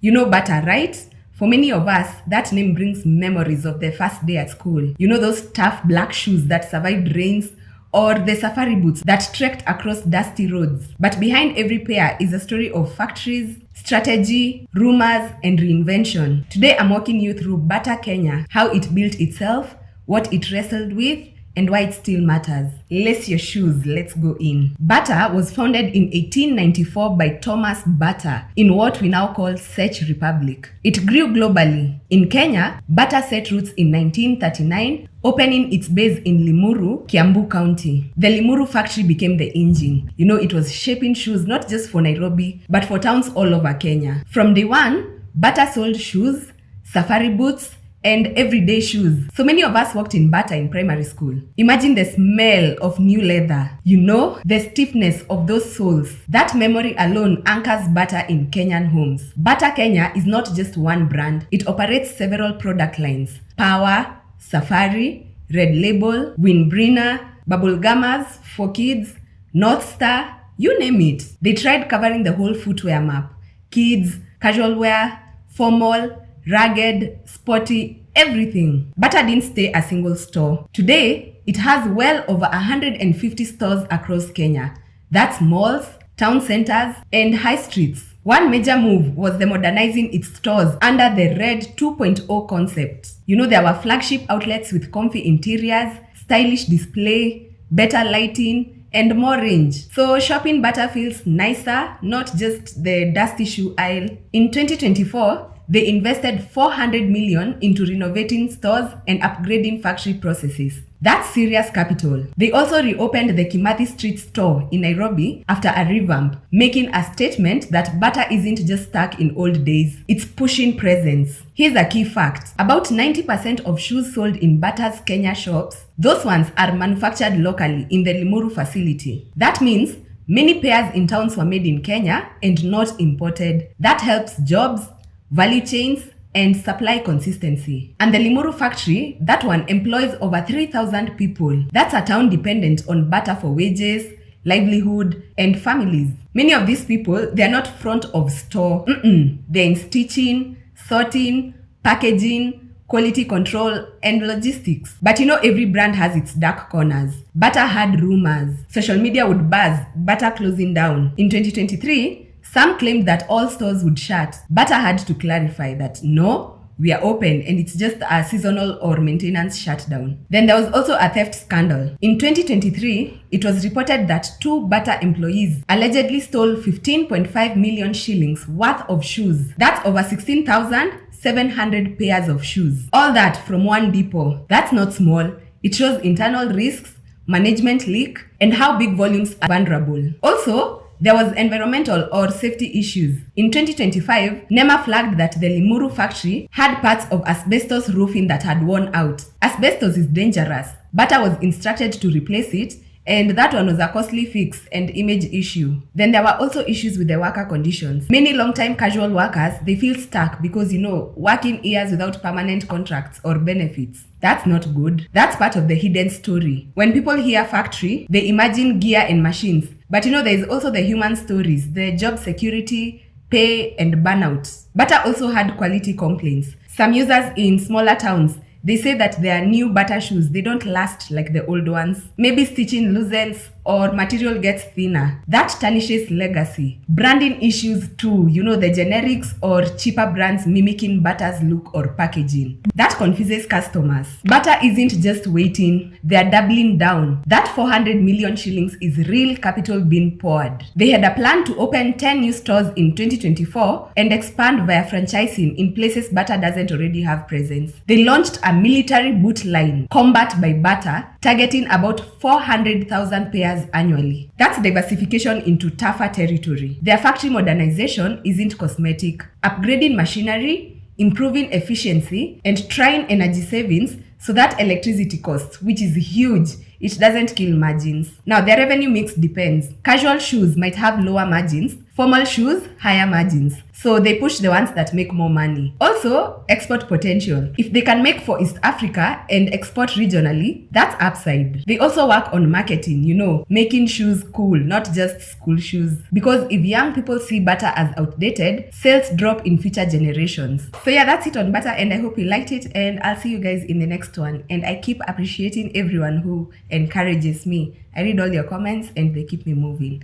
You know Bata, right? For many of us, that name brings memories of the first day at school. You know those tough black shoes that survived rains, or the safari boots that trekked across dusty roads. But behind every pair is a story of factories, strategy, rumors, and reinvention. Today I'm walking you through Bata, Kenya, how it built itself, what it wrestled with, and why it still matters. Lace your shoes, let's go in. Bata was founded in 1894 by Thomas Bata in what we now call Czech Republic. It grew globally. In Kenya, Bata set roots in 1939, opening its base in Limuru, Kiambu County. The Limuru factory became the engine. You know, it was shaping shoes not just for Nairobi, but for towns all over Kenya. From day one, Bata sold shoes, safari boots, and everyday shoes. So many of us worked in Bata in primary school. Imagine the smell of new leather. You know, the stiffness of those soles. That memory alone anchors Bata in Kenyan homes. Bata Kenya is not just one brand. It operates several product lines. Power, Safari, Red Label, Windbrenner, Bubble Gummers for kids, North Star, you name it. They tried covering the whole footwear map. Kids, casual wear, formal, rugged, sporty, everything. Bata didn't stay a single store. Today, it has well over 150 stores across Kenya. That's malls, town centers, and high streets. One major move was the modernizing its stores under the Red 2.0 concept. You know, there were flagship outlets with comfy interiors, stylish display, better lighting, and more range. So shopping Bata feels nicer, not just the dusty shoe aisle. In 2024, they invested 400 million into renovating stores and upgrading factory processes. That's serious capital. They also reopened the Kimathi Street store in Nairobi after a revamp, making a statement that Bata isn't just stuck in old days, it's pushing presence. Here's a key fact. About 90% of shoes sold in Bata's Kenya shops, those ones are manufactured locally in the Limuru facility. That means many pairs in towns were made in Kenya and not imported. That helps jobs, value chains, and supply consistency. And the Limuru factory, that one employs over 3,000 people. That's a town dependent on Bata for wages, livelihood, and families. Many of these people, they are not front of store. They're in stitching, sorting, packaging, quality control, and logistics. But you know, every brand has its dark corners. Bata had rumors. Social media would buzz Bata closing down. In 2023, some claimed that all stores would shut. Bata had to clarify that no, we are open and it's just a seasonal or maintenance shutdown. Then there was also a theft scandal. In 2023, it was reported that 2 Bata employees allegedly stole 15.5 million shillings worth of shoes. That's over 16,700 pairs of shoes. All that from one depot. That's not small. It shows internal risks, management leak, and how big volumes are vulnerable. Also, there was environmental or safety issues. In 2025, NEMA flagged that the Limuru factory had parts of asbestos roofing that had worn out. Asbestos is dangerous. Bata was instructed to replace it, and that one was a costly fix and image issue. Then there were also issues with the worker conditions. Many long-time casual workers, they feel stuck because, you know, working years without permanent contracts or benefits. That's not good. That's part of the hidden story. When people hear factory, they imagine gear and machines. But you know, there is also the human stories, the job security, pay, and burnout. Bata also had quality complaints. Some users in smaller towns, they say that their new Bata shoes, they don't last like the old ones. Maybe stitching loosens or material gets thinner. That tarnishes legacy. Branding issues too, you know, the generics or cheaper brands mimicking Bata's look or packaging. That confuses customers. Bata isn't just waiting, they're doubling down. That 400 million shillings is real capital being poured. They had a plan to open 10 new stores in 2024 and expand via franchising in places Bata doesn't already have presence. They launched a military boot line, Combat by Bata, targeting about 400,000 pairs annually. That's diversification into tougher territory. Their factory modernization isn't cosmetic. Upgrading machinery, improving efficiency, and trying energy savings so that electricity costs, which is huge, it doesn't kill margins. Now, their revenue mix depends. Casual shoes might have lower margins, Formal shoes, higher margins. So they push the ones that make more money. Also, export potential. If they can make for East Africa and export regionally, that's upside. They also work on marketing, making shoes cool, not just school shoes. Because if young people see Bata as outdated, sales drop in future generations. So yeah, that's it on Bata, and I hope you liked it, and I'll see you guys in the next one. And I keep appreciating everyone who encourages me. I read all your comments and they keep me moving.